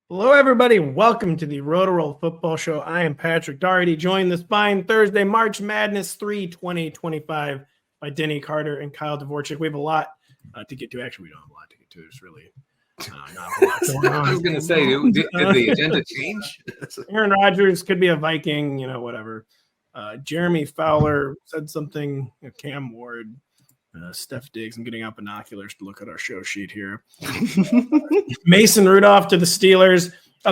Hello, everybody. Welcome to the Rotoworld Football Show. I am Patrick Daugherty, joined this fine Thursday, March Madness 3, 2025 by Denny Carter and Kyle Dvorchak. We have a lot to get to. Actually, we don't have a lot to get to. There's really not a whole lot going on. I was going to say, did the agenda change? Aaron Rodgers could be a Viking, whatever. Jeremy Fowler said something. Cam Ward. Steph Diggs. I'm getting out binoculars to look at our show sheet here. Mason Rudolph to the Steelers.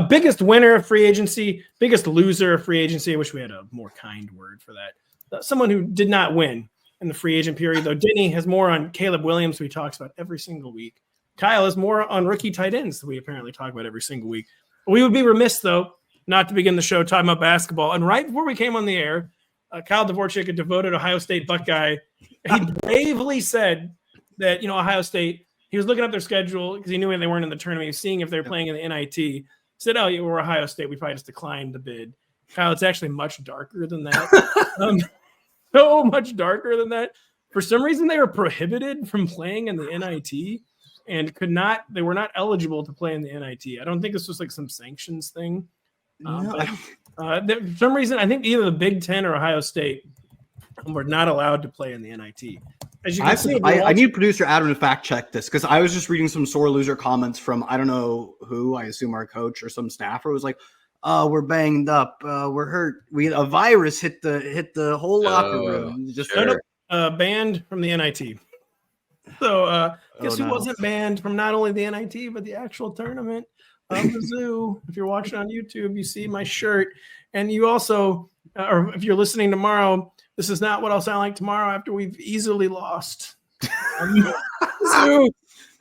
Biggest winner of free agency, biggest loser of free agency. I wish we had a more kind word for that. Someone who did not win in the free agent period, though. Denny has more on Caleb Williams, who he talks about every single week. Kyle has more on rookie tight ends that we apparently talk about every single week. We would be remiss, though, not to begin the show talking about basketball. And right before we came on the air, Kyle Dvorchak, a devoted Ohio State Buckeye, he bravely said that, Ohio State, he was looking up their schedule because he knew they weren't in the tournament. He was seeing if they were playing in the NIT. He said, oh, we're Ohio State. We probably just declined the bid. Kyle, it's actually much darker than that. So much darker than that. For some reason, they were prohibited from playing in the NIT and they were not eligible to play in the NIT. I don't think this was like some sanctions thing. For some reason, I think either the Big Ten or Ohio State were not allowed to play in the NIT. As you can see, I need producer Adam to fact check this because I was just reading some sore loser comments from I don't know who, I assume our coach or some staffer was like, "Oh, we're banged up, we're hurt. A virus hit the whole locker room." Just banned from the NIT. So guess who wasn't banned from not only the NIT but the actual tournament? Mizzou. If you're watching on YouTube, you see my shirt, and you also, or if you're listening tomorrow, this is not what I'll sound like tomorrow after we've easily lost. Mizzou.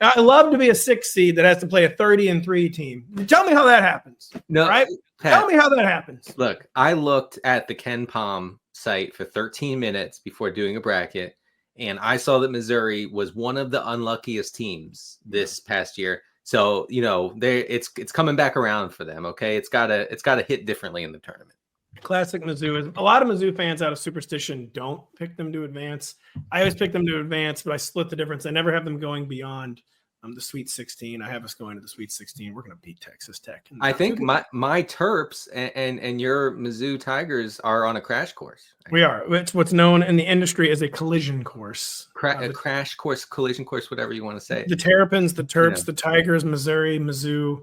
I love to be a 6 seed that has to play a 30-3 team. Tell me how that happens. No, right? Pat, tell me how that happens. Look, I looked at the Ken Palm site for 13 minutes before doing a bracket, and I saw that Missouri was one of the unluckiest teams this past year. So, it's coming back around for them, okay? It's gotta hit differently in the tournament. Classic Mizzou. A lot of Mizzou fans out of superstition don't pick them to advance. I always pick them to advance, but I split the difference. I never have them going beyond the Sweet 16. I have us going to the Sweet 16. We're going to beat Texas Tech. I think my Terps and your Mizzou Tigers are on a crash course. We are. It's what's known in the industry as a collision course. A crash course, collision course, whatever you want to say. The Terrapins, the Terps, the Tigers, Missouri, Mizzou.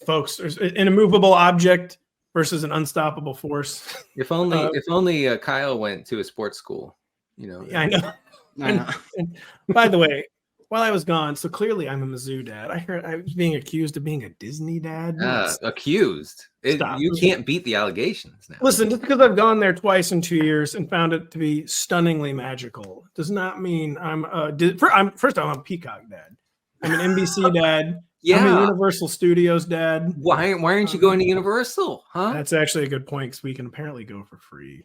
Folks, there's an immovable object versus an unstoppable force. If only Kyle went to a sports school. Yeah, I know. And by the way, while I was gone, so clearly I'm a Mizzou dad. I heard I was being accused of being a Disney dad. Accused? You can't beat the allegations now. Listen, just because I've gone there twice in 2 years and found it to be stunningly magical does not mean I'm a Peacock dad. I'm an NBC dad. Yeah. I'm a Universal Studios dad. Why aren't you going to Universal? Huh? That's actually a good point because we can apparently go for free.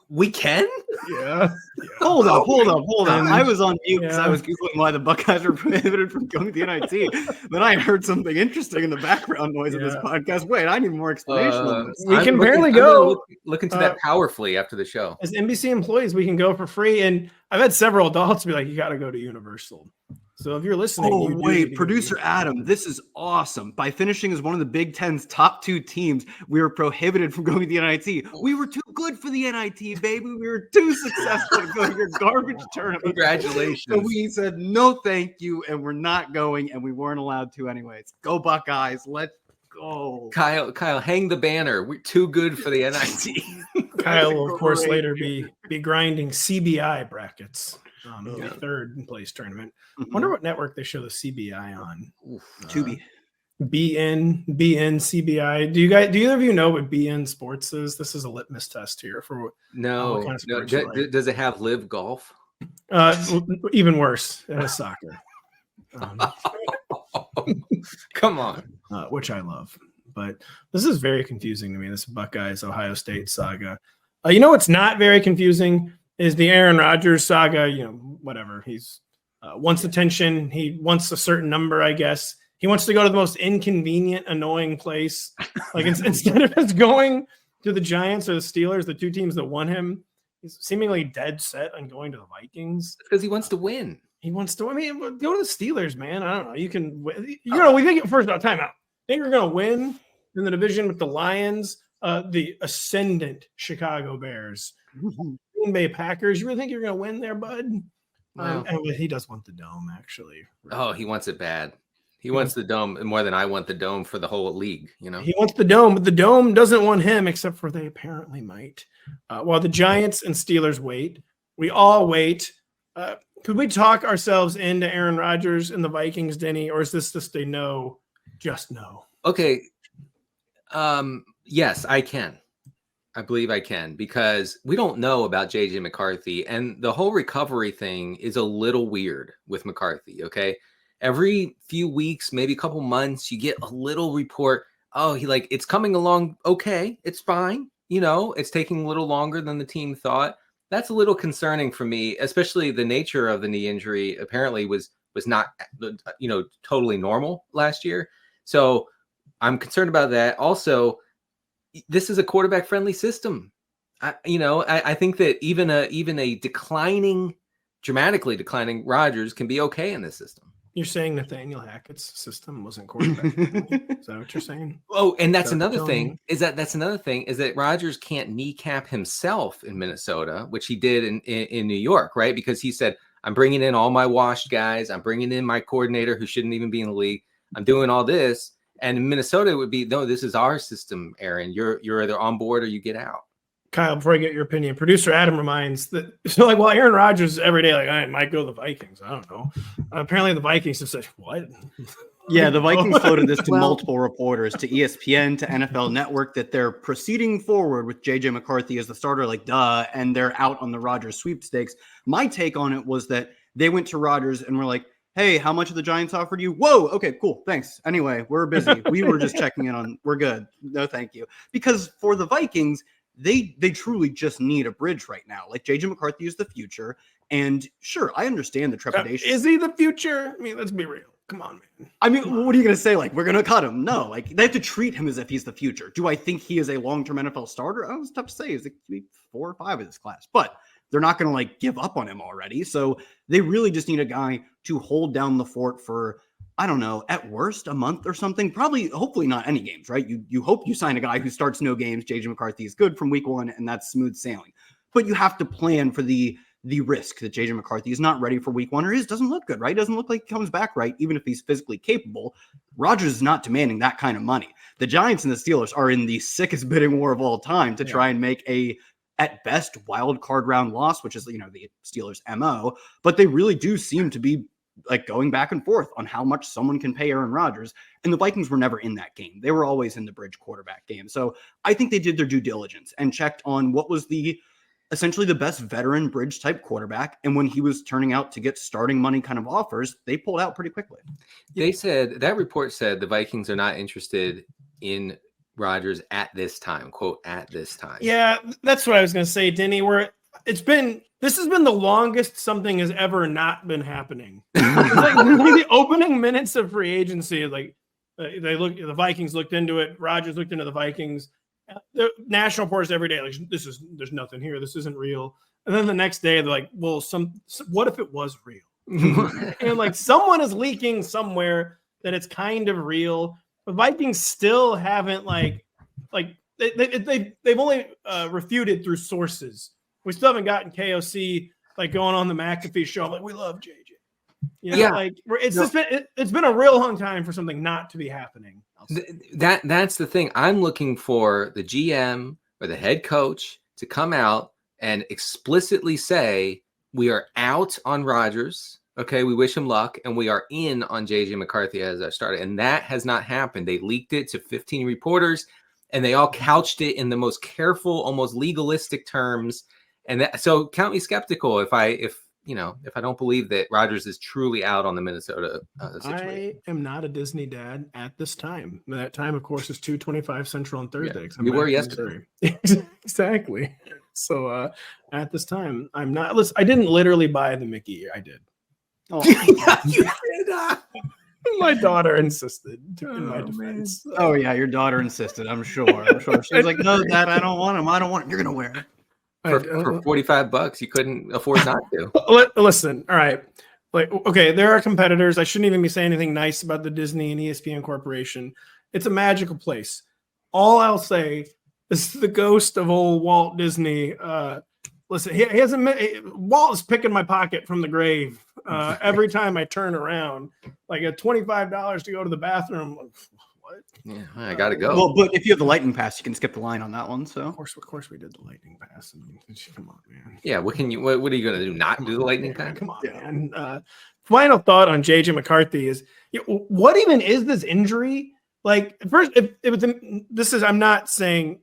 We can? Yeah. Hold on. I was on mute because I was Googling why the Buckeyes were prohibited from going to the NIT. Then I heard something interesting in the background noise of this podcast. Wait, I need more explanation on this. We can barely go. Look into that powerfully after the show. As NBC employees, we can go for free. And I've had several adults be like, you got to go to Universal. So if you're listening, producer Adam, this is awesome. By finishing as one of the Big Ten's top 2 teams, we were prohibited from going to the NIT. We were too good for the NIT, baby. We were too successful to go to your garbage tournament. Congratulations. So we said no, thank you, and we're not going, and we weren't allowed to anyways. Go Buckeyes! Let's go. Kyle, hang the banner. We're too good for the NIT. Kyle will, of course, later be grinding CBI brackets. Third place tournament. Wonder what network they show the CBI on. Tubi. BN, CBI. Do either of you know what BN Sports is? This is a litmus test here for no. Kind of Does it have live golf? Even worse, it has soccer. Come on, which I love. But this is very confusing to me. This Buckeyes Ohio State saga. What's not very confusing is the Aaron Rodgers saga. Whatever. He's wants attention. He wants a certain number, I guess. He wants to go to the most inconvenient, annoying place. Like instead of just going to the Giants or the Steelers, the 2 teams that won him, he's seemingly dead set on going to the Vikings. Because he wants to win. He wants to. I mean, go to the Steelers, man. I don't know. You can. We think first about timeout. think you're going to win in the division with the Lions, the ascendant Chicago Bears, Green Bay Packers. You really think you're going to win there, bud? Well, and he does want the dome, actually. Oh, he wants it bad. He wants the dome more than I want the dome for the whole league. He wants the dome, but the dome doesn't want him, except for they apparently might. While the Giants and Steelers wait, we all wait. Could we talk ourselves into Aaron Rodgers and the Vikings, Denny, or is this just a no? Just no. Okay. Yes, I can. I believe I can, because we don't know about JJ McCarthy, and the whole recovery thing is a little weird with McCarthy. Okay. Every few weeks, maybe a couple months, you get a little report. Oh, it's coming along. Okay. It's fine. It's taking a little longer than the team thought. That's a little concerning for me, especially the nature of the knee injury apparently was not, totally normal last year. So I'm concerned about that. Also, this is a quarterback friendly system. I think that even a dramatically declining Rodgers can be okay in this system. You're saying Nathaniel Hackett's system wasn't quarterback friendly? Is that what you're saying? Oh, and that's another thing. Is that Rodgers can't kneecap himself in Minnesota, which he did in New York, right? Because he said, I'm bringing in all my washed guys. I'm bringing in my coordinator who shouldn't even be in the league. I'm doing all this. And in Minnesota, it would be, no, this is our system, Aaron. You're either on board or you get out. Kyle, before I get your opinion, producer Adam reminds that, well, Aaron Rodgers every day, I might go to the Vikings. I don't know. Apparently the Vikings have said, what? Yeah, the Vikings floated this to multiple reporters, to ESPN, to NFL Network, that they're proceeding forward with JJ McCarthy as the starter, duh, and they're out on the Rodgers sweepstakes. My take on it was that they went to Rodgers and were like, hey, how much have the Giants offered you? Whoa, okay, cool, thanks. Anyway, we're busy. We were just checking in on, we're good. No, thank you. Because for the Vikings, they truly just need a bridge right now. JJ McCarthy is the future. And sure, I understand the trepidation. Is he the future? I mean, let's be real. Come on, man. I mean, what are you going to say? We're going to cut him? No, they have to treat him as if he's the future. Do I think he is a long-term NFL starter? Oh, it's tough to say. He's 4 or 5 in this class. But they're not going to give up on him already. So they really just need a guy to hold down the fort for, I don't know, at worst a month or something. Probably, hopefully not any games, right? You hope you sign a guy who starts no games. JJ McCarthy is good from week 1, and that's smooth sailing. But you have to plan for the risk that JJ McCarthy is not ready for week 1 or doesn't look good, right? Doesn't look like he comes back right, even if he's physically capable. Rodgers is not demanding that kind of money. The Giants and the Steelers are in the sickest bidding war of all time to try and make at best, wild card round loss, which is, the Steelers' MO. But they really do seem to be going back and forth on how much someone can pay Aaron Rodgers. And the Vikings were never in that game. They were always in the bridge quarterback game. So I think they did their due diligence and checked on what was essentially the best veteran bridge type quarterback. And when he was turning out to get starting money kind of offers, they pulled out pretty quickly. They said, that report said the Vikings are not interested in Rodgers at this time, quote, at this time. Yeah, that's what I was going to say, Denny, this has been the longest something has ever not been happening. The opening minutes of free agency, the Vikings looked into it. Rodgers looked into the Vikings. The national reporters every day, there's nothing here. This isn't real. And then the next day they're like, well, what if it was real? And someone is leaking somewhere that it's kind of real. The Vikings still haven't they've only refuted through sources. We still haven't gotten KOC going on the McAfee show. We love JJ. It's been a real long time for something not to be happening. That's the thing. I'm looking for the GM or the head coach to come out and explicitly say we are out on Rodgers. Okay, we wish him luck, and we are in on JJ McCarthy as our starter. And that has not happened. They leaked it to 15 reporters, and they all couched it in the most careful, almost legalistic terms. And so count me skeptical if I don't believe that Rodgers is truly out on the Minnesota situation. I am not a Disney dad at this time. That time, of course, is 2:25 Central on Thursday. Yeah, we were yesterday. Exactly. So at this time, I'm not. Listen, I didn't literally buy the Mickey. I did. Oh, yeah, you did. My daughter insisted. In my defense. Oh yeah, your daughter insisted. I'm sure. She was like, "No, Dad, I don't want him. I don't want him. You're gonna wear it." For $45, you couldn't afford not to. Listen, all right. Okay, there are competitors. I shouldn't even be saying anything nice about the Disney and ESPN Corporation. It's a magical place. All I'll say is the ghost of old Walt Disney. Listen, he hasn't. Walt is picking my pocket from the grave every time I turn around. Like at $25 to go to the bathroom. What? Yeah, I gotta go. Well, but if you have the lightning pass, you can skip the line on that one. So of course, we did the lightning pass. I mean, come on, man. Yeah, what are you gonna do? Not do the lightning pass? Come on, man. Final thought on JJ McCarthy is, what even is this injury? Like, first, if it was, I'm not saying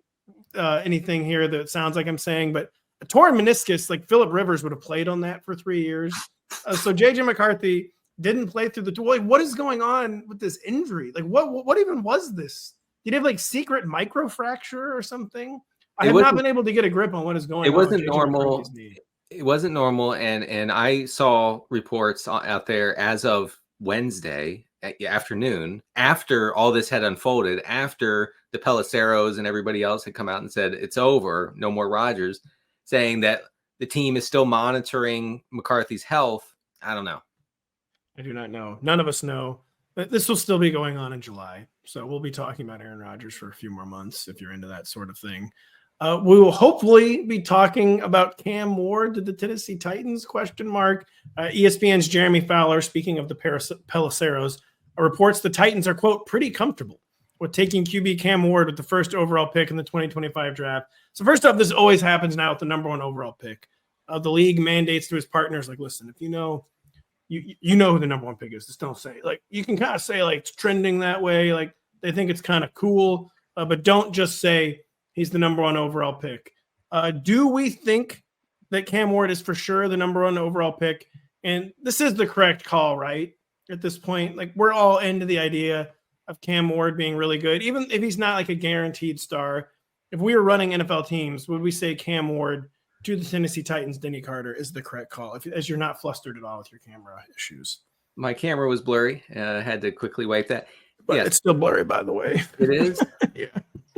anything here that sounds like I'm saying, but a torn meniscus, like Phillip Rivers would have played on that for 3 years. So JJ McCarthy didn't play through the tour. Like, what is going on with this injury? Like, what even was this? Did he have like secret microfracture or something? I have not been able to get a grip on what is going on. It wasn't normal. It wasn't normal, and I saw reports out there as of Wednesday afternoon, after all this had unfolded, after the Peliceros and everybody else had come out and said it's over, no more Rodgers, saying that the team is still monitoring McCarthy's health. I don't know. I do not know. None of us know. But this will still be going on in July. So we'll be talking about Aaron Rodgers for a few more months if you're into that sort of thing. We will hopefully be talking about Cam Ward to the Tennessee Titans, ? ESPN's Jeremy Fowler, speaking of the Peliceros, reports the Titans are, quote, pretty comfortable with taking QB Cam Ward with the first overall pick in the 2025 draft. So first off, this always happens now with the number 1 overall pick. The league mandates to his partners, like, listen, if you know who the number 1 pick is, just don't say it. Like, you can kind of say, like, it's trending that way. Like, they think it's kind of cool, but don't just say he's the number 1 overall pick. Do we think that Cam Ward is for sure the number 1 overall pick? And this is the correct call, right? At this point, like, we're all into the idea of Cam Ward being really good, even if he's not like a guaranteed star. If we were running NFL teams, would we say Cam Ward to the Tennessee Titans, Denny Carter, is the correct call, as you're not flustered at all with your camera issues? My camera was blurry. I had to quickly wipe that. But it's still blurry, by the way. It is? Yeah.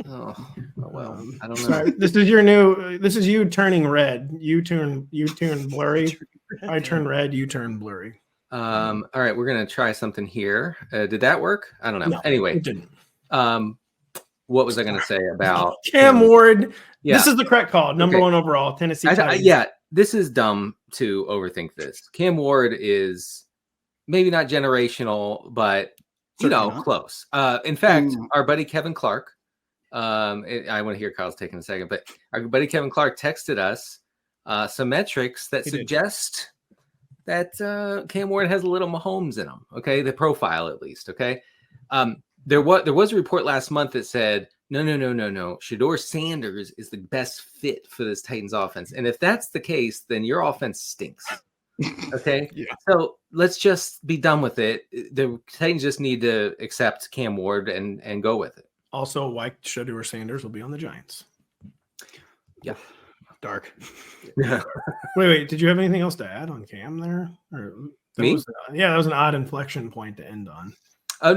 Oh well, I don't know. Sorry, this is you turning red. You turn blurry. I turn red, you turn blurry. All right, we're gonna try something here. Did that work? I don't know. No, anyway, it didn't. What was I gonna say about Cam Ward? Yeah. This is the correct call. Number 1 overall, Tennessee Titans. Yeah, this is dumb to overthink this. Cam Ward is maybe not generational, but close. In fact, our buddy Kevin Clark, I want to hear Kyle's taking a second, but our buddy Kevin Clark texted us some metrics that suggest that Cam Ward has a little Mahomes in him. Okay, the profile at least. Okay, there was a report last month that said no. Shedeur Sanders is the best fit for this Titans offense, and if that's the case, then your offense stinks. Okay, yeah. So let's just be done with it. The Titans just need to accept Cam Ward and go with it. Also, why Shedeur Sanders will be on the Giants. Yeah. Dark. Yeah. Wait. Did you have anything else to add on Cam there? Me? That was an odd inflection point to end on.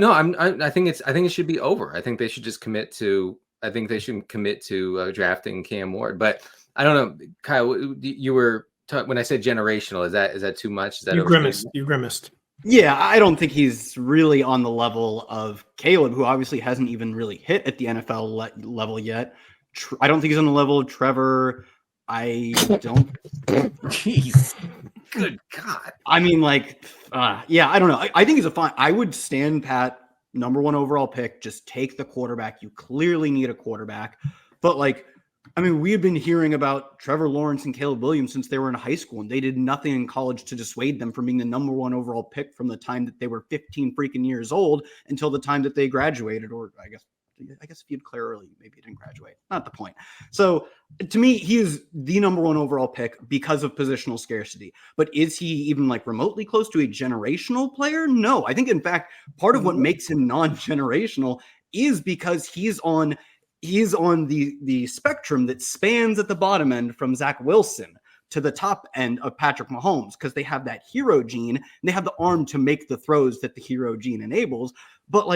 No, I think it should be over. I think they should just commit to. I think they should commit to drafting Cam Ward. But I don't know, Kyle. You were when I said generational. Is that too much? Is that you grimaced? Yeah, I don't think he's really on the level of Caleb, who obviously hasn't even really hit at the NFL level yet. I don't think he's on the level of Trevor. I don't. Jeez. Good God. I mean, I don't know. I think he's a fine. I would stand pat, number 1 overall pick. Just take the quarterback. You clearly need a quarterback. But we have been hearing about Trevor Lawrence and Caleb Williams since they were in high school, and they did nothing in college to dissuade them from being the number 1 overall pick from the time that they were 15 freaking years old until the time that they graduated, or I guess if you declare early, maybe you didn't graduate. Not the point. So to me, he is the number 1 overall pick because of positional scarcity. But is he even remotely close to a generational player? No. I think, in fact, part of what makes him non-generational is because he's on the spectrum that spans at the bottom end from Zach Wilson to the top end of Patrick Mahomes, because they have that hero gene and they have the arm to make the throws that the hero gene enables. But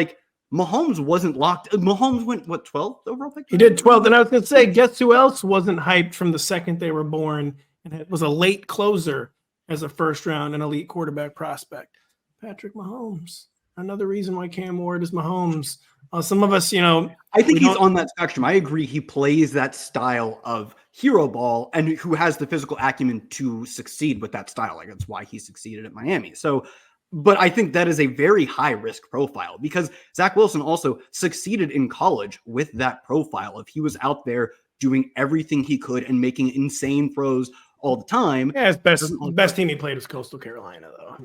Mahomes wasn't locked. Mahomes went, 12th overall pick? He did 12th. And I was going to say, guess who else wasn't hyped from the second they were born and it was a late closer as a first-round and elite quarterback prospect? Patrick Mahomes. another reason why Cam Ward is Mahomes. Some of us, I think he's on that spectrum. I agree. He plays that style of hero ball and who has the physical acumen to succeed with that style. Like that's why he succeeded at Miami. So, but I think that is a very high risk profile because Zach Wilson also succeeded in college with that profile of he was out there doing everything he could and making insane throws all the time. Yeah, his best team he played was Coastal Carolina, though.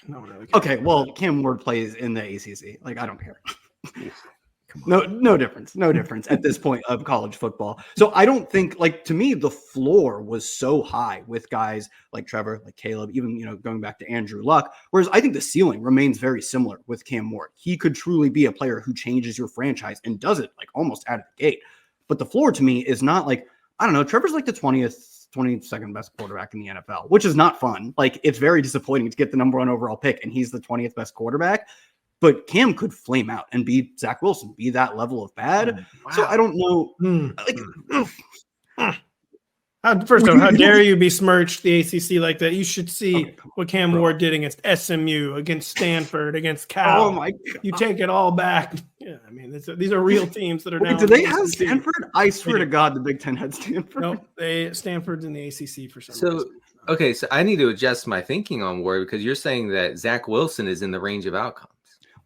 No one really cares. Okay, well, Cam Ward plays in the ACC. Like, I don't care. No difference at this point of college football. So I don't think, like, to me, the floor was so high with guys like Trevor, like Caleb, even, going back to Andrew Luck. Whereas I think the ceiling remains very similar with Cam Ward. He could truly be a player who changes your franchise and does it like almost out of the gate. But the floor to me is not like, I don't know, Trevor's like the 22nd best quarterback in the NFL, which is not fun. Like, it's very disappointing to get the number 1 overall pick and he's the 20th best quarterback. But Cam could flame out and be Zach Wilson, be that level of bad. Wow. So I don't know. First off, how dare you besmirch the ACC like that? You should see what Cam Ward did against SMU, against Stanford, against Cal. Oh my God. You take it all back. Yeah, I mean, these are real teams that are now. Do they have Stanford? I swear to God, the Big Ten had Stanford. No, Stanford's in the ACC for some reason. Okay, so I need to adjust my thinking on Ward because you're saying that Zach Wilson is in the range of outcomes.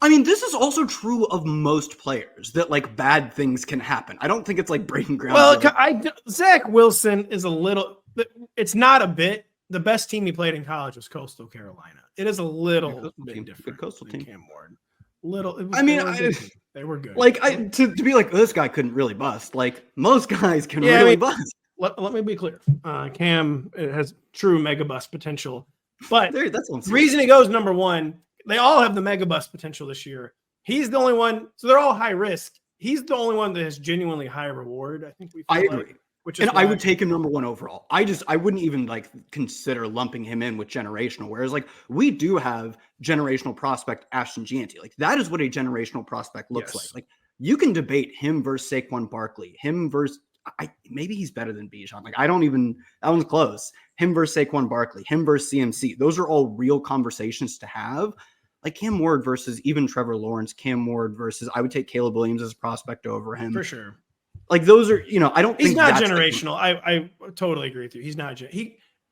I mean, this is also true of most players that like bad things can happen. I don't think it's like breaking ground. Well, Zach Wilson is it's not a bit. The best team he played in college was Coastal Carolina. It is a little bit different than Cam Ward. They were good. Like to be like, this guy couldn't really bust. Like most guys can really bust. Let me be clear. Cam has true mega bust potential. But that's the reason he goes number 1, they all have the mega bust potential this year. He's the only one. So they're all high risk. He's the only one that has genuinely high reward. I think I agree. I would take him number 1 overall. I wouldn't even like consider lumping him in with generational. Whereas like we do have generational prospect Ashton Gianti. Like that is what a generational prospect looks like. Like you can debate him versus Saquon Barkley, him versus maybe he's better than Bijan. Like that one's close. Him versus Saquon Barkley, him versus CMC. Those are all real conversations to have. Like Cam Ward versus even Trevor Lawrence, Cam Ward versus I would take Caleb Williams as a prospect over him. For sure. Like those are, I don't think he's not generational. I totally agree with you. He's not.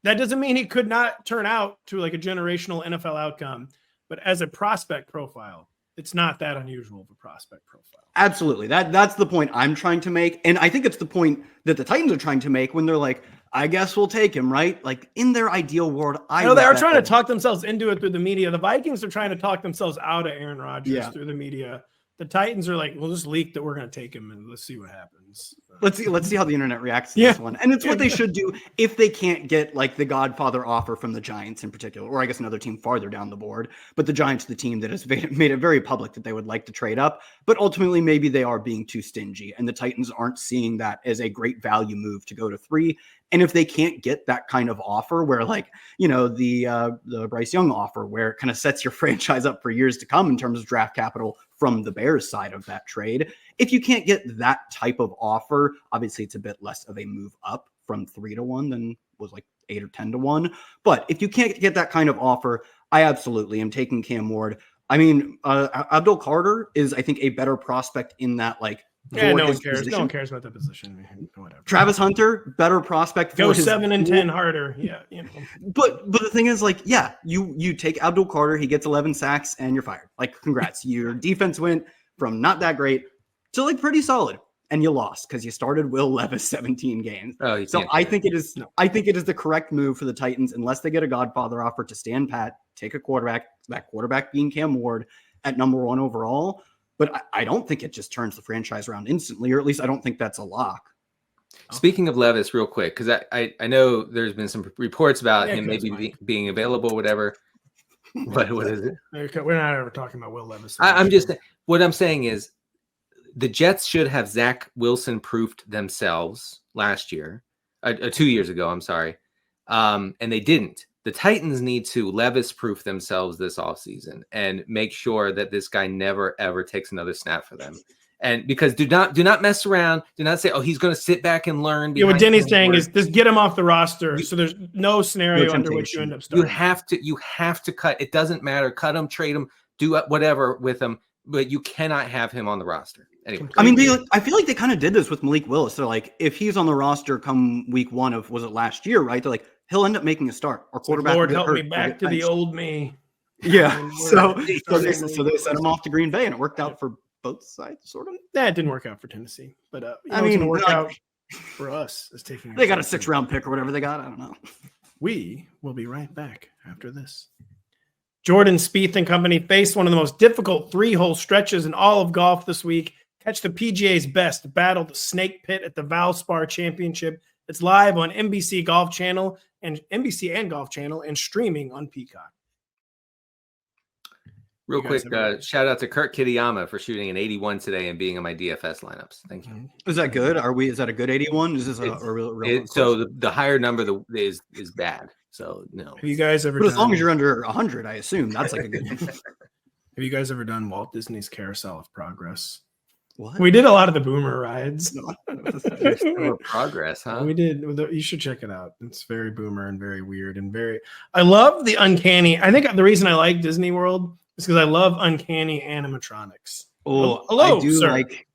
That doesn't mean he could not turn out to like a generational NFL outcome, but as a prospect profile, it's not that unusual of a prospect profile. Absolutely. That's the point I'm trying to make. And I think it's the point that the Titans are trying to make when they're like, I guess we'll take him, right? Like in their ideal world, I know they are trying to talk themselves into it through the media. The Vikings are trying to talk themselves out of Aaron Rodgers through the media. The Titans are like, we'll just leak that we're going to take him and let's see what happens. Let's see how the internet reacts to this one. And it's what they should do if they can't get like the Godfather offer from the Giants in particular, or I guess another team farther down the board. But the Giants are the team that has made it very public that they would like to trade up. But ultimately, maybe they are being too stingy and the Titans aren't seeing that as a great value move to go to 3. And if they can't get that kind of offer where like, the Bryce Young offer where it kind of sets your franchise up for years to come in terms of draft capital from the Bears side of that trade, if you can't get that type of offer, obviously it's a bit less of a move up from 3 to 1 than was like 8 or 10 to 1. But if you can't get that kind of offer, I absolutely am taking Cam Ward. I mean, Abdul Carter is, I think, a better prospect in that like, no one cares. Position. No one cares about the position. Whatever. Travis Hunter, better prospect. Go 7 and 10 harder. Yeah. But the thing is, like, you take Abdul Carter, he gets 11 sacks, and you're fired. Like, congrats. Your defense went from not that great to like pretty solid, and you lost because you started Will Levis 17 games. So I think it is the correct move for the Titans unless they get a Godfather offer to stand pat, take a quarterback. That quarterback being Cam Ward at number 1 overall. But I don't think it just turns the franchise around instantly, or at least I don't think that's a lock. Speaking of Levis, real quick, because I know there's been some reports about him maybe being available, whatever. What is it? We're not ever talking about Will Levis. What I'm saying is the Jets should have Zach Wilson proofed themselves last year, 2 years ago, I'm sorry. And they didn't. The Titans need to Levis proof themselves this offseason and make sure that this guy never, ever takes another snap for them. And because do not mess around. Do not say, he's going to sit back and learn. What Denny's saying is just get him off the roster. So there's no scenario under which you end up starting. You have to cut. It doesn't matter. Cut him, trade him. do whatever with him, but you cannot have him on the roster. Anyway, I mean, I feel like they kind of did this with Malik Willis. They're like, if he's on the roster come week 1 of, was it last year, right? They're like, he'll end up making a start. Our quarterback. Lord help me back to the old me. Yeah. So they sent him off to Green Bay, and it worked out for both sides, sort of. That didn't work out for Tennessee, but I mean, it's gonna work out for us as taking. They got a 6th-round pick or whatever they got. I don't know. We will be right back after this. Jordan Spieth and company faced one of the most difficult 3-hole stretches in all of golf this week. Catch the PGA's best battle the snake pit at the Valspar Championship. It's live on NBC Golf Channel and NBC and Golf Channel and streaming on Peacock. Real quick, shout out to Kurt Kitayama for shooting an 81 today and being in my DFS lineups. Thank you. Is that good? Is that a good 81? Is this a real so the higher number is bad. So no. Have you guys ever? But as long as you're under 100, I assume that's like a good. Have you guys ever done Walt Disney's Carousel of Progress? What? We did a lot of the boomer rides. Progress, huh? We did. You should check it out. It's very boomer and very weird and very. I love the uncanny. I think the reason I like Disney World is because I love uncanny animatronics. Oh, hello, I do sir. like.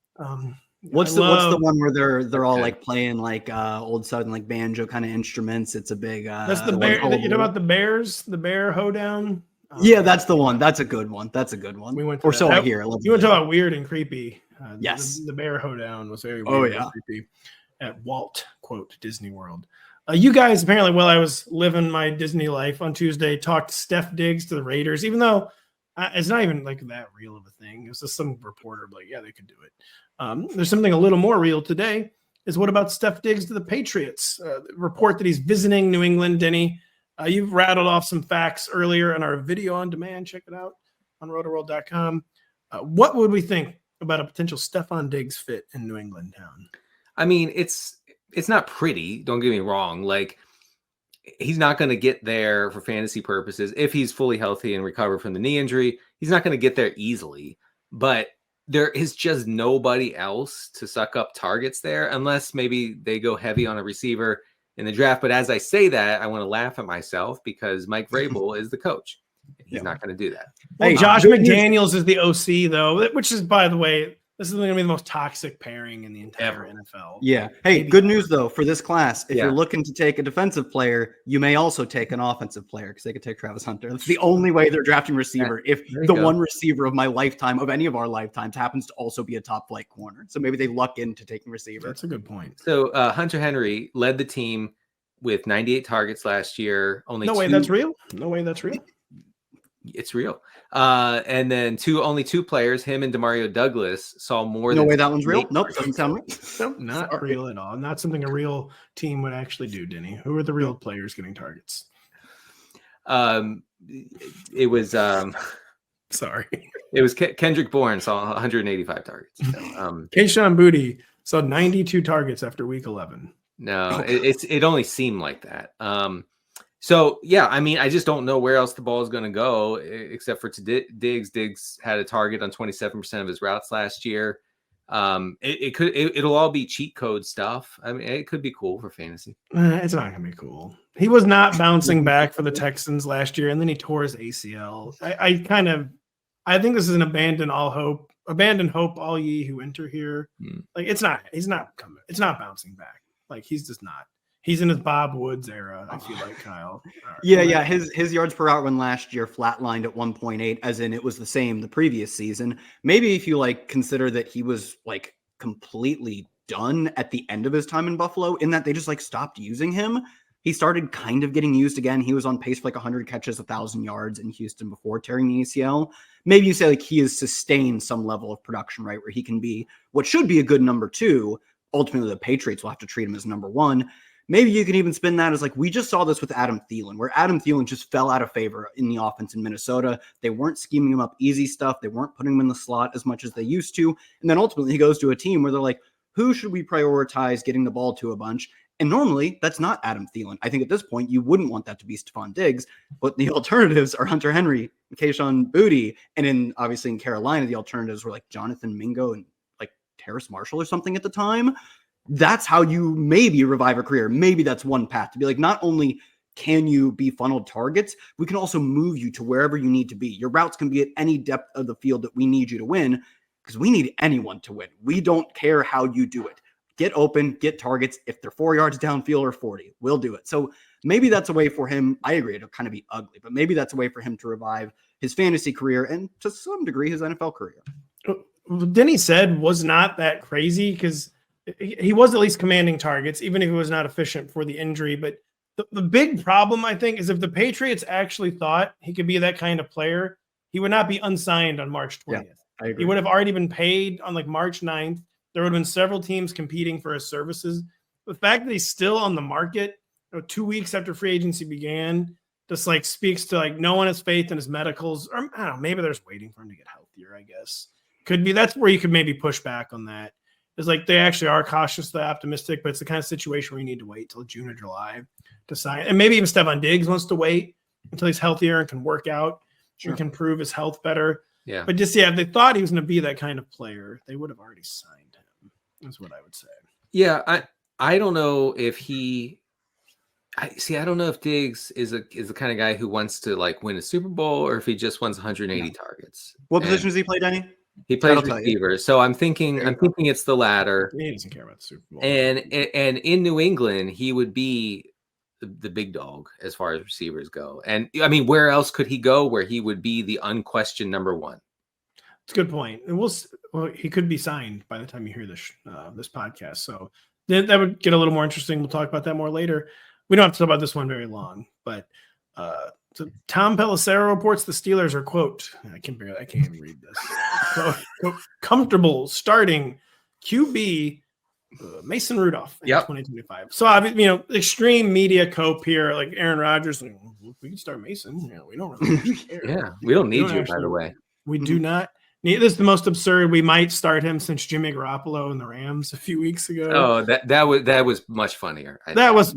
What's the one where they're all like playing like old Southern like banjo kind of instruments? It's a big. That's the bear. You know about the bears? The bear hoedown. Yeah, that's the one. That's a good one. We went. Or so I hear. You want to talk about weird and creepy? Yes. The bear hoedown was very weird and creepy at Walt Disney World. You guys apparently, while I was living my Disney life on Tuesday, talked Steph Diggs to the Raiders, even though it's not even like that real of a thing. It was just some reporter like, yeah, they could do it. There's something a little more real today. Is what about Steph Diggs to the Patriots? Report that he's visiting New England. Denny, you've rattled off some facts earlier in our video on demand. Check it out on rotoworld.com. What would we think about a potential Stefon Diggs fit in New England town? I mean, it's not pretty. Don't get me wrong. Like, he's not going to get there for fantasy purposes. If he's fully healthy and recovered from the knee injury, he's not going to get there easily. But there is just nobody else to suck up targets there unless maybe they go heavy on a receiver in the draft. But as I say that, I want to laugh at myself because Mike Vrabel is the coach. He's not going to do that. Well, Josh McDaniels is the OC, though, which is, by the way, this is going to be the most toxic pairing in the entire NFL. Yeah. Hey, good news, though, for this class. If you're looking to take a defensive player, you may also take an offensive player because they could take Travis Hunter. That's the only way they're drafting receiver. If the one receiver of my lifetime, of any of our lifetimes, happens to also be a top flight corner. So maybe they luck into taking receiver. That's a good point. So Hunter Henry led the team with 98 targets last year. No way that's real. It's real. And then only two players, him and Demario Douglas, saw more than. No way that one's real. Nope, doesn't sound right. Nope, not real at all. Not something a real team would actually do, Denny. Who are the real players getting targets? It was sorry. It was Kendrick Bourne saw 185 targets. So, Kayshon Boutte saw 92 targets after week 11. No, it only seemed like that. So, yeah, I mean, I just don't know where else the ball is going to go except for to Diggs. Diggs had a target on 27% of his routes last year. It'll all be cheat code stuff. I mean, it could be cool for fantasy. It's not going to be cool. He was not bouncing back for the Texans last year, and then he tore his ACL. I think this is an abandon hope, all ye who enter here. Like, he's not coming. It's not bouncing back. Like, he's just not. He's in his Bob Woods era, I feel like, Kyle. Yeah. His yards per out run last year flatlined at 1.8, as in it was the same the previous season. Maybe if you consider that he was completely done at the end of his time in Buffalo, in that they just stopped using him. He started kind of getting used again. He was on pace for 100 catches, 1,000 yards in Houston before tearing the ACL. Maybe you say he has sustained some level of production, right, where he can be what should be a good number 2. Ultimately, the Patriots will have to treat him as number 1. Maybe you can even spin that as we just saw this with Adam Thielen, where Adam Thielen just fell out of favor in the offense in Minnesota. They weren't scheming him up easy stuff. They weren't putting him in the slot as much as they used to. And then ultimately he goes to a team where they're like, who should we prioritize getting the ball to a bunch? And normally that's not Adam Thielen. I think at this point you wouldn't want that to be Stefon Diggs, but the alternatives are Hunter Henry, Kayshon Boutte, and obviously in Carolina, the alternatives were Jonathan Mingo and Terrace Marshall or something at the time. That's how you maybe revive a career. Maybe that's one path to be not only can you be funneled targets? We can also move you to wherever you need to be. Your routes can be at any depth of the field that we need you to win, because we need anyone to win. We don't care how you do it. Get open, get targets. If they're 4 yards downfield or 40, we'll do it. So maybe that's a way for him. I agree, it'll kind of be ugly, but maybe that's a way for him to revive his fantasy career and to some degree his NFL career. Denny said was not that crazy because he was at least commanding targets, even if he was not efficient for the injury. But the big problem, I think, is if the Patriots actually thought he could be that kind of player, he would not be unsigned on March 20th. Yeah, I agree. He would have already been paid on like March 9th. There would have been several teams competing for his services. The fact that he's still on the market 2 weeks after free agency began just like speaks to like no one has faith in his medicals. Or I don't know, maybe they're just waiting for him to get healthier, I guess. Could be. That's where you could maybe push back on that. It's like they actually are cautiously optimistic, but it's the kind of situation where you need to wait till June or July to sign. And maybe even Stefon Diggs wants to wait until he's healthier and can work out and can prove his health better. Yeah. But just, if they thought he was going to be that kind of player, they would have already signed him. That's what I would say. Yeah. I don't know if I don't know if Diggs is the kind of guy who wants to like win a Super Bowl or if he just wants 180 targets. What position does he play, Denny? He plays receiver. So I'm thinking it's the latter. He doesn't care about the Super Bowl. And in New England, he would be the big dog as far as receivers go. And I mean, where else could he go where he would be the unquestioned number one? It's a good point. And he could be signed by the time you hear this podcast. So that would get a little more interesting. We'll talk about that more later. We don't have to talk about this one very long, but so Tom Pelissero reports the Steelers are, quote, I can't even read this. quote, comfortable starting QB Mason Rudolph in 2025. So, extreme media cope here, like Aaron Rodgers, like, we can start Mason. We don't really care. Yeah, we don't need you, by the way. We do not. This is the most absurd. We might start him since Jimmy Garoppolo and the Rams a few weeks ago. Oh, that was much funnier. That was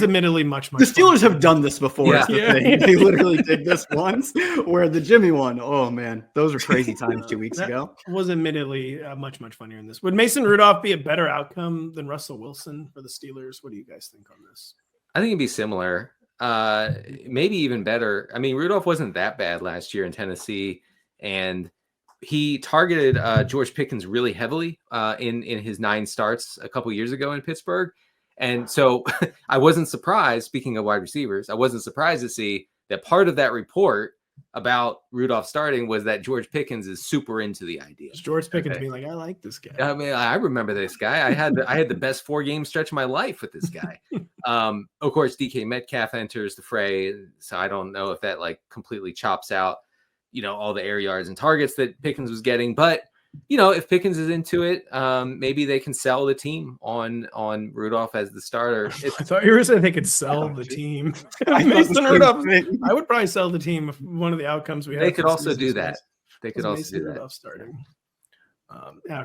admittedly much. The Steelers have done this before. Yeah. Thing. They literally did this once, where the Jimmy one. Oh man, those were crazy times 2 weeks ago. Was admittedly much funnier in this. Would Mason Rudolph be a better outcome than Russell Wilson for the Steelers? What do you guys think on this? I think it'd be similar. Maybe even better. I mean, Rudolph wasn't that bad last year in Tennessee, and he targeted George Pickens really heavily in his 9 starts a couple years ago in Pittsburgh. And so I wasn't surprised, speaking of wide receivers, I wasn't surprised to see that part of that report about Rudolph starting was that George Pickens is super into the idea. It's George Pickens being like, I like this guy. I mean, I remember this guy. I had the best 4-game stretch of my life with this guy. Of course, DK Metcalf enters the fray. So I don't know if that like completely chops out all the air yards and targets that Pickens was getting. But, if Pickens is into it, maybe they can sell the team on Rudolph as the starter. I thought you were saying they could sell the team. Mason Rudolph, I would probably sell the team if one of the outcomes we had. They could also do that. They could also Mason do that. Rudolph starting.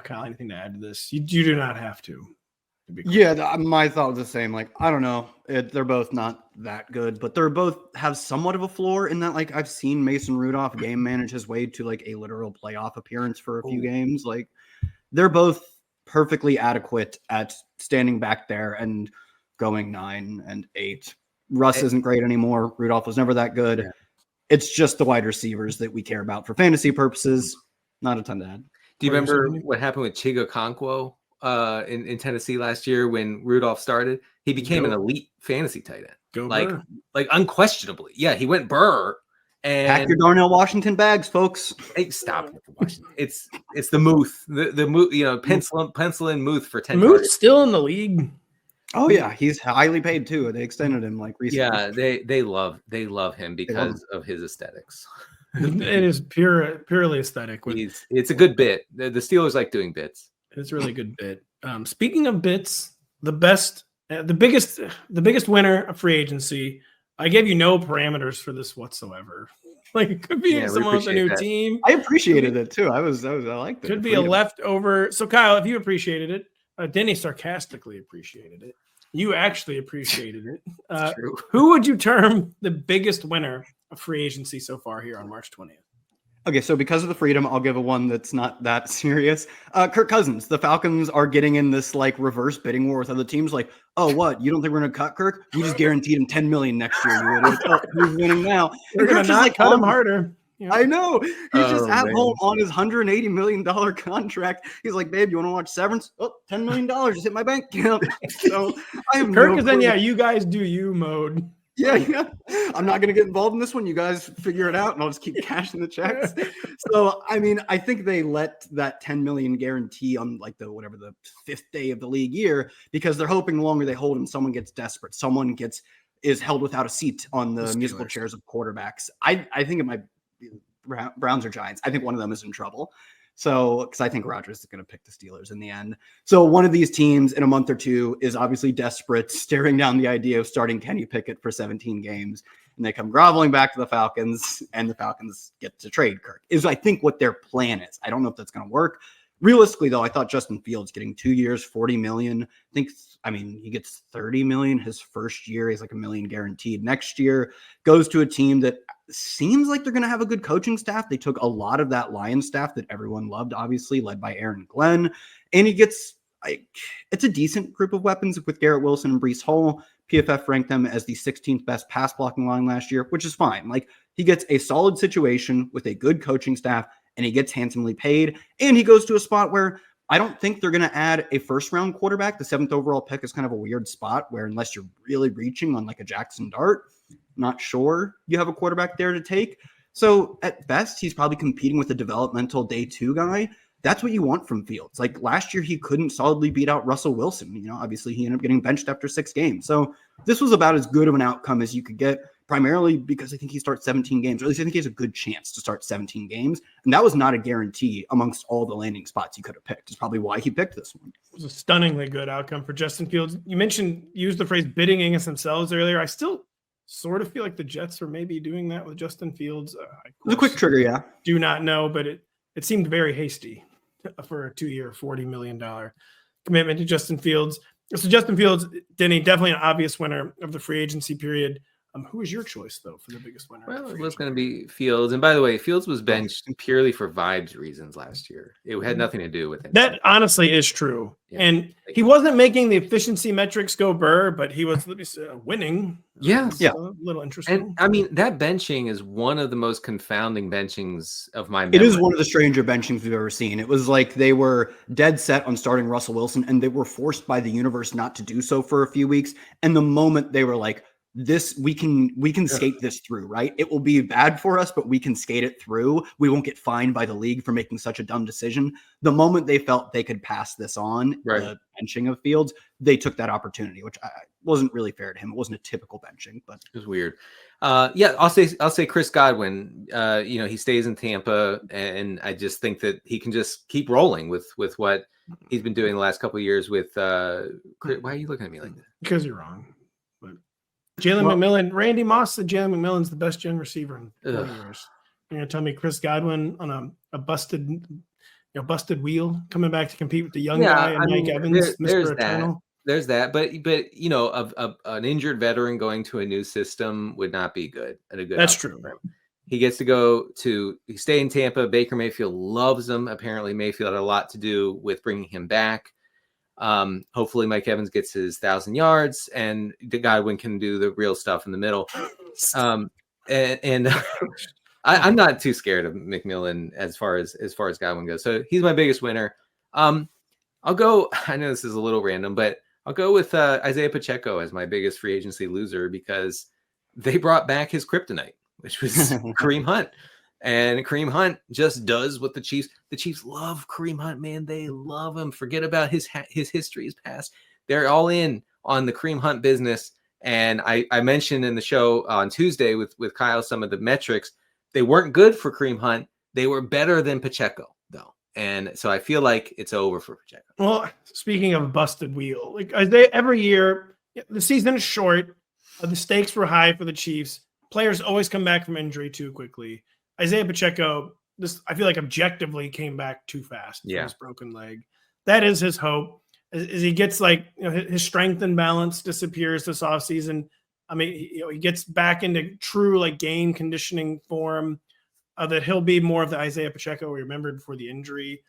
Kyle, anything to add to this? You do not have to. Yeah, my thought was the same. Like, I don't know. They're both not that good, but they're both have somewhat of a floor in that, like, I've seen Mason Rudolph game manage his way to, like, a literal playoff appearance for a few games. Like, they're both perfectly adequate at standing back there and going 9 and 8. Russ isn't great anymore. Rudolph was never that good. Yeah. It's just the wide receivers that we care about for fantasy purposes. Not a ton to add. Do you remember what happened with Chigo Okonkwo in Tennessee last year when Rudolph started? He became an elite fantasy tight end. Like unquestionably. Yeah, he went Burr. And pack your Darnell Washington bags, folks. Hey, stop it, Washington. It's the Muth. The Muth, pencil in Muth for 10 Muth's still in the league. Oh yeah, he's highly paid too. They extended him like recently. Yeah, they love him because of his aesthetics. It is purely aesthetic. It's a good bit. The Steelers like doing bits. It's a really good bit. Speaking of bits, the biggest winner of free agency. I gave you no parameters for this whatsoever. Like, it could be someone with a new team. I appreciated it too. I liked it. Could be a leftover. So Kyle, if you appreciated it, Denny sarcastically appreciated it. You actually appreciated it. True. Who would you term the biggest winner of free agency so far here on March 20th? Okay, so because of the freedom, I'll give a one that's not that serious. Kirk Cousins. The Falcons are getting in this like reverse bidding war with other teams. Like, oh, what? You don't think we're going to cut Kirk? We just guaranteed him $10 million next year. You idiot. Oh, who's winning now? We're going to not cut him harder. Yeah. I know. He's just at home on his $180 million contract. He's like, babe, you want to watch Severance? Oh, $10 million just hit my bank account. So I have Kirk is then, you guys do you mode. Yeah. I'm not going to get involved in this one. You guys figure it out, and I'll just keep cashing the checks. So, I mean, I think they let that $10 million guarantee on like the 5th day of the league year because they're hoping the longer they hold him, someone gets desperate. Someone is held without a seat on the musical chairs of quarterbacks. I think it might be Browns or Giants. I think one of them is in trouble. So, because I think Rodgers is going to pick the Steelers in the end. So one of these teams in a month or two is obviously desperate, staring down the idea of starting Kenny Pickett for 17 games. And they come groveling back to the Falcons, and the Falcons get to trade Kirk, is I think what their plan is. I don't know if that's going to work. Realistically, though, I thought Justin Fields getting 2 years, $40 million. He gets $30 million his first year. He's like $1 million guaranteed next year. Goes to a team that seems like they're going to have a good coaching staff. They took a lot of that Lions staff that everyone loved, obviously, led by Aaron Glenn. And he gets, it's a decent group of weapons with Garrett Wilson and Breece Hall. PFF ranked them as the 16th best pass blocking line last year, which is fine. Like, he gets a solid situation with a good coaching staff, and he gets handsomely paid. And he goes to a spot where I don't think they're going to add a first-round quarterback. The 7th overall pick is kind of a weird spot where unless you're really reaching on like a Jackson Dart, not sure you have a quarterback there to take. So at best, he's probably competing with a developmental day 2 guy. That's what you want from Fields. Like last year, he couldn't solidly beat out Russell Wilson. Obviously he ended up getting benched after 6 games. So this was about as good of an outcome as you could get, primarily because I think he starts 17 games, or at least I think he has a good chance to start 17 games. And that was not a guarantee amongst all the landing spots he could have picked. It's probably why he picked this one. It was a stunningly good outcome for Justin Fields. You used the phrase bidding against themselves earlier. I still sort of feel like the Jets are maybe doing that with Justin Fields. It was a quick trigger, yeah. Do not know, but it seemed very hasty for a 2-year, $40 million commitment to Justin Fields. So Justin Fields, Denny, definitely an obvious winner of the free agency period. Who is your choice, though, for the biggest winner? Well, it was going to be Fields. And by the way, Fields was benched purely for vibes reasons last year. It had nothing to do with it. That honestly is true. Yeah. And he wasn't making the efficiency metrics go burr, but he was winning. Yes. Yeah. A little interesting. And I mean, that benching is one of the most confounding benchings of my memory. It is one of the stranger benchings we've ever seen. It was like they were dead set on starting Russell Wilson, and they were forced by the universe not to do so for a few weeks. And the moment they were like, we can skate this through, right? It will be bad for us, but we can skate it through. We won't get fined by the league for making such a dumb decision. The moment they felt they could pass this on, right, the benching of Fields, they took that opportunity, which wasn't really fair to him. It wasn't a typical benching, but it was weird. I'll say Chris Godwin. He stays in Tampa, and I just think that he can just keep rolling with what he's been doing the last couple of years with. Why are you looking at me like that? Because you're wrong. Jalen McMillan, Randy Moss said Jalen McMillan's the best young receiver in 40 years. You're gonna tell me Chris Godwin on a busted wheel coming back to compete with the young guy and Mike Evans, Mr. Eternal. There's that, but an injured veteran going to a new system would not be good. That's true. He gets to stay in Tampa. Baker Mayfield loves him. Apparently, Mayfield had a lot to do with bringing him back. Hopefully Mike Evans gets his 1,000 yards and the Godwin can do the real stuff in the middle. I'm not too scared of McMillan as far as Godwin goes. So he's my biggest winner. I'll go, I know this is a little random, but I'll go with Isiah Pacheco as my biggest free agency loser because they brought back his kryptonite, which was Kareem Hunt. And Kareem Hunt just does what the Chiefs love Kareem Hunt, man. They love him. Forget about his history, his past. They're all in on the Kareem Hunt business. And I mentioned in the show on Tuesday with Kyle some of the metrics. They weren't good for Kareem Hunt. They were better than Pacheco, though. And so I feel like it's over for Pacheco. Well, speaking of busted wheel, every year, the season is short. The stakes were high for the Chiefs. Players always come back from injury too quickly. Isiah Pacheco, I feel like objectively came back too fast from his broken leg. That is his hope. As he gets his strength and balance disappears this offseason. I mean, he gets back into true game conditioning form. that he'll be more of the Isiah Pacheco we remembered before the injury.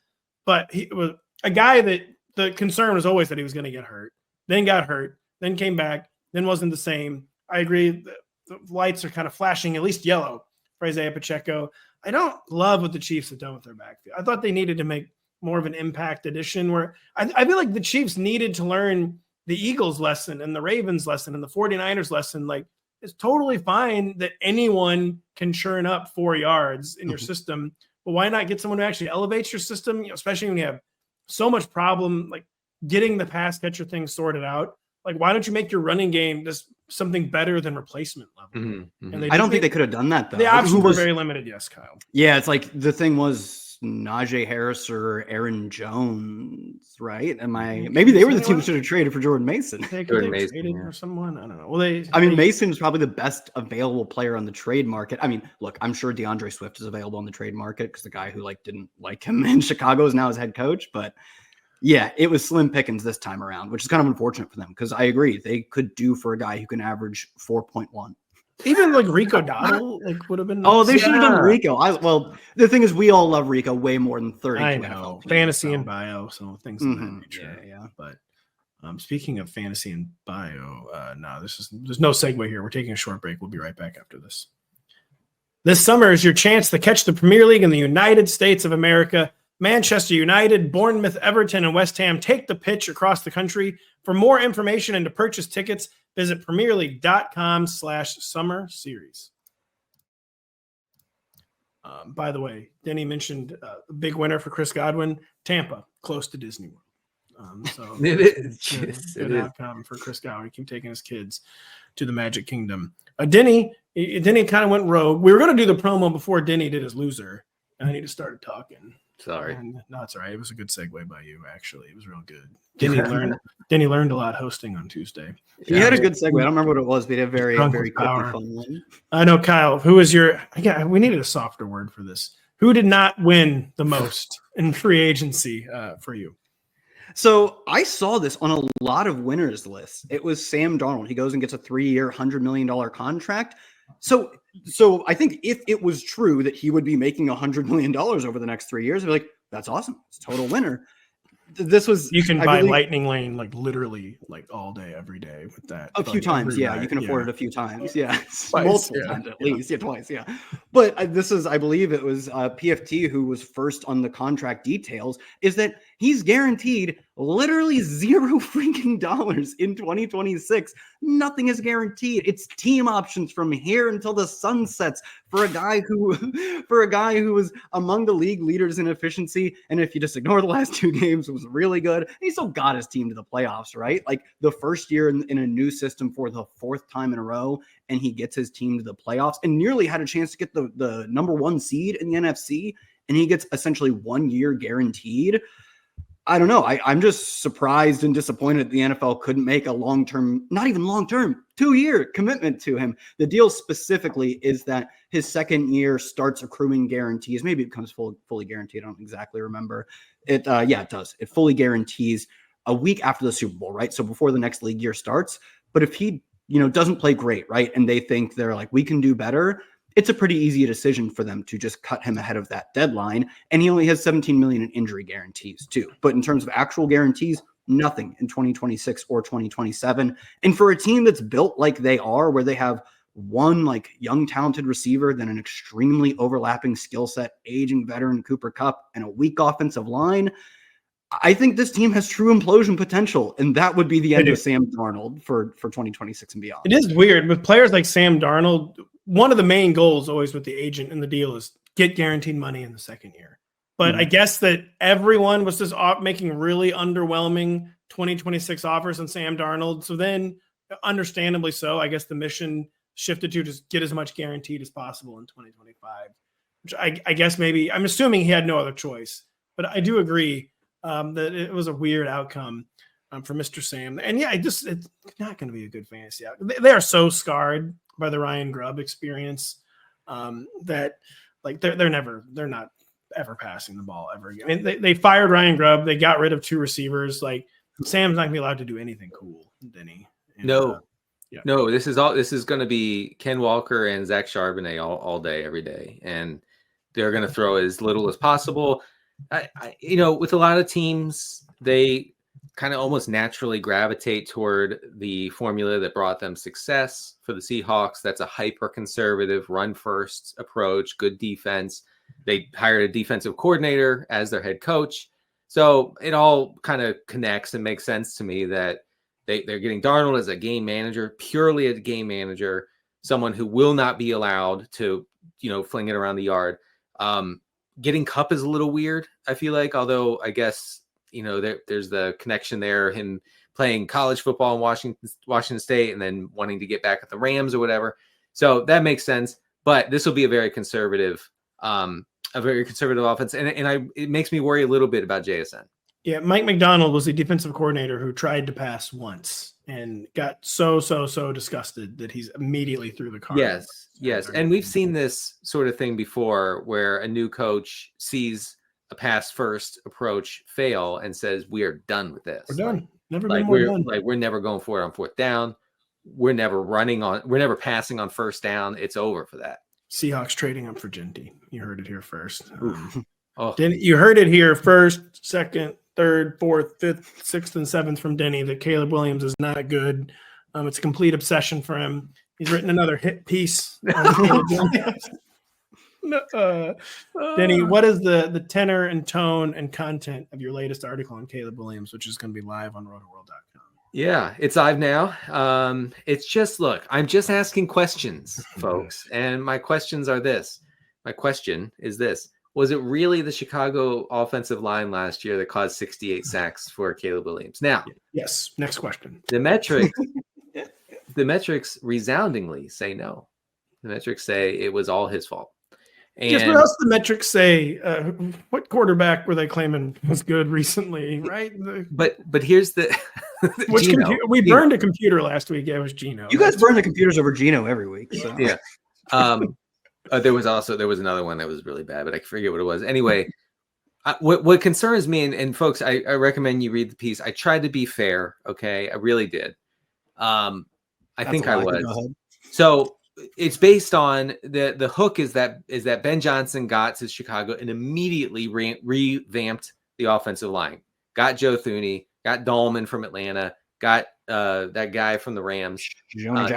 But he was a guy that the concern was always that he was going to get hurt, then got hurt, then came back, then wasn't the same. I agree. The lights are kind of flashing, at least yellow, for Isiah Pacheco. I don't love what the Chiefs have done with their backfield. I thought they needed to make more of an impact addition where I feel like the Chiefs needed to learn the Eagles lesson and the Ravens lesson and the 49ers lesson. Like, it's totally fine that anyone can churn up 4 yards in your system, but why not get someone who actually elevates your system, especially when you have so much problem, like getting the pass catcher thing sorted out. Like, why don't you make your running game just something better than replacement level? And I don't think they could have done that, though. The options were very limited. Yes, Kyle. Yeah, it's like the thing was Najee Harris or Aaron Jones, right? Maybe they were the team that should have traded for Jordan Mason. They traded for someone. I don't know. Well, Mason's probably the best available player on the trade market. I mean, look, I'm sure DeAndre Swift is available on the trade market because the guy who didn't like him in Chicago is now his head coach. But yeah, it was slim pickings this time around, which is kind of unfortunate for them because I agree they could do for a guy who can average 4.1. Even Rico Dowdle would have been. Oh, they should have done Rico. Well, the thing is, we all love Rico way more than 30. I know fantasy and bio, so things of that nature. Yeah. But speaking of fantasy and bio, there's no segue here. We're taking a short break. We'll be right back after this. This summer is your chance to catch the Premier League in the United States of America. Manchester United, Bournemouth, Everton, and West Ham take the pitch across the country. For more information and to purchase tickets, visit premierleague.com/summer series. By the way, Denny mentioned a big winner for Chris Godwin, Tampa, close to Disney World. So it is. Good outcome for Chris Godwin. Keep taking his kids to the Magic Kingdom. Denny kind of went rogue. We were going to do the promo before Denny did his loser, and he just started talking. Sorry. No, it's all right. It was a good segue by you, actually. It was real good. Denny learned a lot hosting on Tuesday. He had a good segue. I don't remember what it was, but he had a very quick fun one. I know, Kyle. Who was your – we needed a softer word for this. Who did not win the most in free agency for you? So I saw this on a lot of winners lists. It was Sam Darnold. He goes and gets a 3-year, $100 million contract. So I think if it was true that he would be making $100 million over the next 3 years, I'd be like, that's awesome. It's a total winner. You can buy Lightning Lane literally all day, every day with that. A few times, yeah. You can afford it a few times, yeah. Multiple times at least, twice, yeah. But I believe it was PFT who was first on the contract details, is that he's guaranteed literally $0 freaking dollars in 2026. Nothing is guaranteed. It's team options from here until the sun sets for a guy who was among the league leaders in efficiency. And if you just ignore the last 2 games, was really good. He still got his team to the playoffs, right? Like the first year in a new system for the 4th time in a row, and he gets his team to the playoffs and nearly had a chance to get the number 1 seed in the NFC, and he gets essentially 1 year guaranteed. I don't know. I'm just surprised and disappointed the NFL couldn't make a long-term, not even long-term, 2-year commitment to him. The deal specifically is that his second year starts accruing guarantees. Maybe it becomes fully guaranteed. I don't exactly remember. It does. It fully guarantees a week after the Super Bowl, right? So before the next league year starts. But if he, doesn't play great, right? And they think they're like, we can do better. It's a pretty easy decision for them to just cut him ahead of that deadline. And he only has $17 million in injury guarantees too. But in terms of actual guarantees, nothing in 2026 or 2027. And for a team that's built like they are, where they have one young, talented receiver, then an extremely overlapping skill set, aging veteran Cooper Kupp, and a weak offensive line, I think this team has true implosion potential. And that would be the end of Sam Darnold for 2026 and beyond. It is weird with players like Sam Darnold. One of the main goals always with the agent and the deal is get guaranteed money in the second year. But I guess that everyone was just making really underwhelming 2026 offers on Sam Darnold. So then, understandably so, I guess the mission shifted to just get as much guaranteed as possible in 2025, which I guess maybe, I'm assuming he had no other choice. But I do agree that it was a weird outcome for Mr. Sam. And yeah, it's not going to be a good fantasy outcome. They are so scarred by the Ryan Grubb experience that they're not ever passing the ball ever again. I mean, they fired Ryan Grubb. They got rid of 2 receivers. Sam's not gonna be allowed to do anything cool, Denny. No, this is going to be Ken Walker and Zach Charbonnet all day, every day. And they're going to throw as little as possible. With a lot of teams, they kind of almost naturally gravitate toward the formula that brought them success. For the Seahawks, that's a hyper-conservative, run-first approach, good defense. They hired a defensive coordinator as their head coach. So it all kind of connects and makes sense to me that they're getting Darnold as a game manager, purely a game manager, someone who will not be allowed to, fling it around the yard. Getting Kupp is a little weird, I feel like, although I guess, there's the connection there, him playing college football in Washington State and then wanting to get back at the Rams or whatever. So that makes sense. But this will be a very conservative offense. And it makes me worry a little bit about JSN. Yeah, Mike McDonald was the defensive coordinator who tried to pass once and got so disgusted that he's immediately threw the car. Yes. And we've seen this sort of thing before where a new coach sees a pass first approach fail and says, we are done with this. We're done. We're never going for it on fourth down. We're never passing on first down. It's over for that. Seahawks trading him for Genty. You heard it here first. Oh. You heard it here first, second, third, fourth, fifth, sixth, and seventh from Denny that Caleb Williams is not good. It's a complete obsession for him. He's written another hit piece. Denny, what is the tenor and tone and content of your latest article on Caleb Williams, which is going to be live on rotoworld.com? Yeah, it's live now. It's just, look, I'm just asking questions, folks. And my questions are this. My question is this. Was it really the Chicago offensive line last year that caused 68 sacks for Caleb Williams? Now, yes. Next question. The metrics resoundingly say no. The metrics say it was all his fault. And just what else the metrics say? What quarterback were they claiming was good recently? Right. But here's the. We burned a computer last week. Yeah, it was Gino. You guys burn the computers over Gino every week. So. Yeah. There was another one that was really bad, but I forget what it was. Anyway, what concerns me, and folks, I recommend you read the piece. I tried to be fair. Okay. I really did. I think I was. So it's based on the hook is that Ben Johnson got to Chicago and immediately revamped the offensive line. Got Joe Thuney, got Dahlman from Atlanta, got that guy from the Rams, Jonah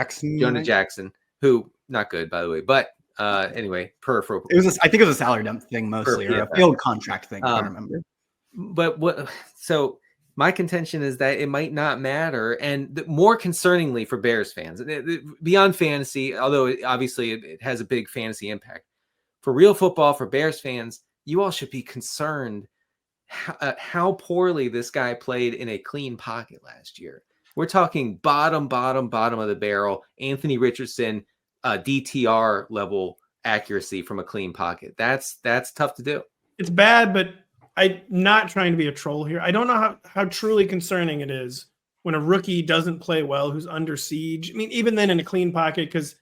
Jackson, who not good by the way, but anyway, I think it was a salary dump thing mostly, or a field contract thing. I don't remember. But so my contention is that it might not matter, and more concerningly for Bears fans, beyond fantasy, although obviously it has a big fantasy impact, for real football, for Bears fans, you all should be concerned how poorly this guy played in a clean pocket last year. We're talking bottom of the barrel, Anthony Richardson, DTR level accuracy from a clean pocket. That's tough to do. It's bad, but I'm not trying to be a troll here. I don't know how truly concerning it is when a rookie doesn't play well, who's under siege. I mean, even then in a clean pocket, because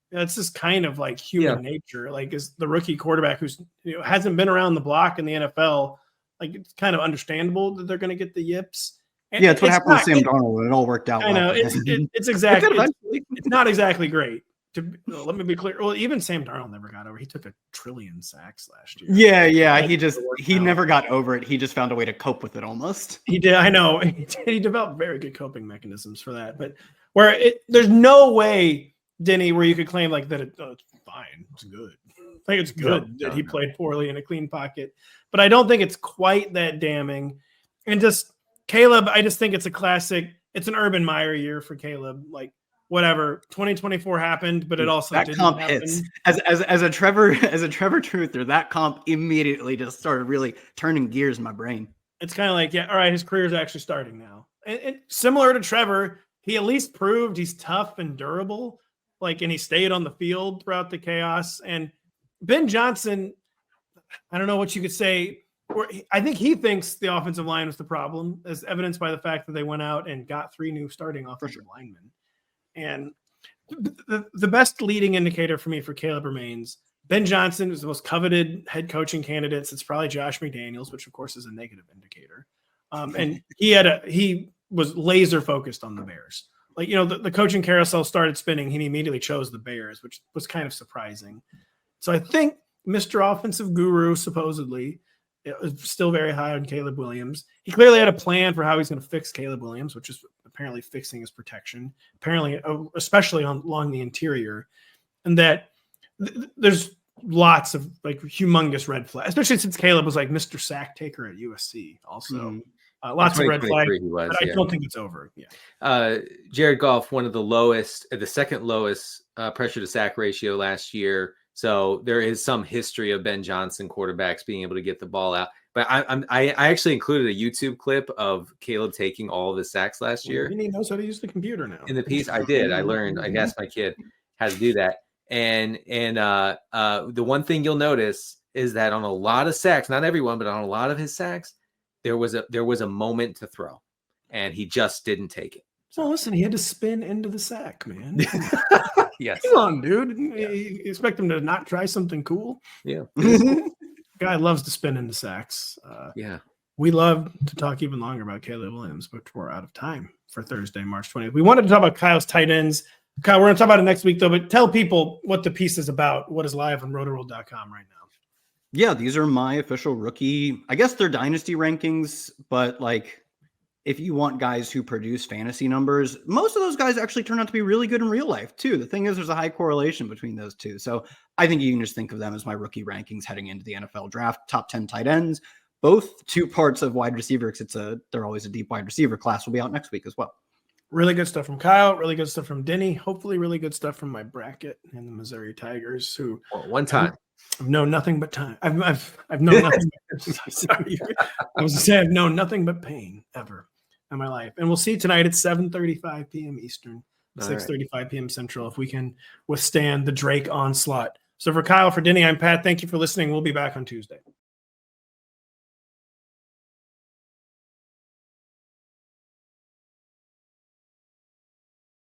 that's just kind of like human nature. Like, is the rookie quarterback who's hasn't been around the block in the NFL, like it's kind of understandable that they're going to get the yips. And it's what happened with Sam Darnold when it all worked out. I know it's exactly it's not exactly great. Let me be clear. Well, even Sam Darnold never got over. He took 1 trillion sacks last year. Yeah. He never got over it. He just found a way to cope with it almost. He did. I know. He developed very good coping mechanisms for that. But there's no way, Denny, where you could claim like that it's fine. It's good. I think it's good that he played poorly in a clean pocket. But I don't think it's quite that damning. And just Caleb, I just think it's a classic. It's an Urban Meyer year for Caleb. Like, whatever, 2024 happened, but it also that didn't comp happen. Hits. As a Trevor truther, that comp immediately just started really turning gears in my brain. It's kind of like, all right, his career is actually starting now. And similar to Trevor, he at least proved he's tough and durable, and he stayed on the field throughout the chaos. And Ben Johnson, I don't know what you could say. I think he thinks the offensive line was the problem, as evidenced by the fact that they went out and got 3 new starting offensive linemen. And the best leading indicator for me for Caleb remains Ben Johnson is the most coveted head coaching candidates. It's probably Josh McDaniels, which of course is a negative indicator. And he was laser focused on the Bears. The coaching carousel started spinning. He immediately chose the Bears, which was kind of surprising. So I think Mr. Offensive Guru, supposedly, is still very high on Caleb Williams. He clearly had a plan for how he's going to fix Caleb Williams, which is apparently fixing his protection, apparently, especially along the interior. And that there's lots of like humongous red flags, especially since Caleb was like Mr. Sack Taker at USC also. Lots of red flags, but I don't think it's over. Yeah. Jared Goff, one of the second lowest pressure to sack ratio last year. So there is some history of Ben Johnson quarterbacks being able to get the ball out. But I actually included a YouTube clip of Caleb taking all of his sacks last year. He knows how to use the computer now. In the piece, I did. I learned. I asked my kid how to do that. And the one thing you'll notice is that on a lot of sacks, not everyone, but on a lot of his sacks, there was a moment to throw, and he just didn't take it. So listen, he had to spin into the sack, man. Yes. Come on, dude. Yeah. You expect him to not try something cool? Yeah. Guy loves to spin into sacks. Yeah. We love to talk even longer about Caleb Williams, but we're out of time for Thursday, March 20th. We wanted to talk about Kyle's tight ends. Kyle, we're going to talk about it next week, though, but tell people what the piece is about, what is live on Rotoworld.com right now. Yeah, these are my official rookie. I guess they're dynasty rankings, but like if you want guys who produce fantasy numbers, most of those guys actually turn out to be really good in real life, too. The thing is, there's a high correlation between those two. So I think you can just think of them as my rookie rankings heading into the NFL draft. Top 10 tight ends, both two parts of wide receiver, because they're always a deep wide receiver class, will be out next week as well. Really good stuff from Kyle. Really good stuff from Denny. Hopefully, really good stuff from my bracket and the Missouri Tigers, who one time I've known nothing but time. I've known nothing. Sorry, I was saying I've known nothing but pain ever in my life. And we'll see tonight at 7:35 p.m. Eastern, 6:35 p.m. Central, if we can withstand the Drake onslaught. So for Kyle, for Denny, I'm Pat. Thank you for listening. We'll be back on Tuesday.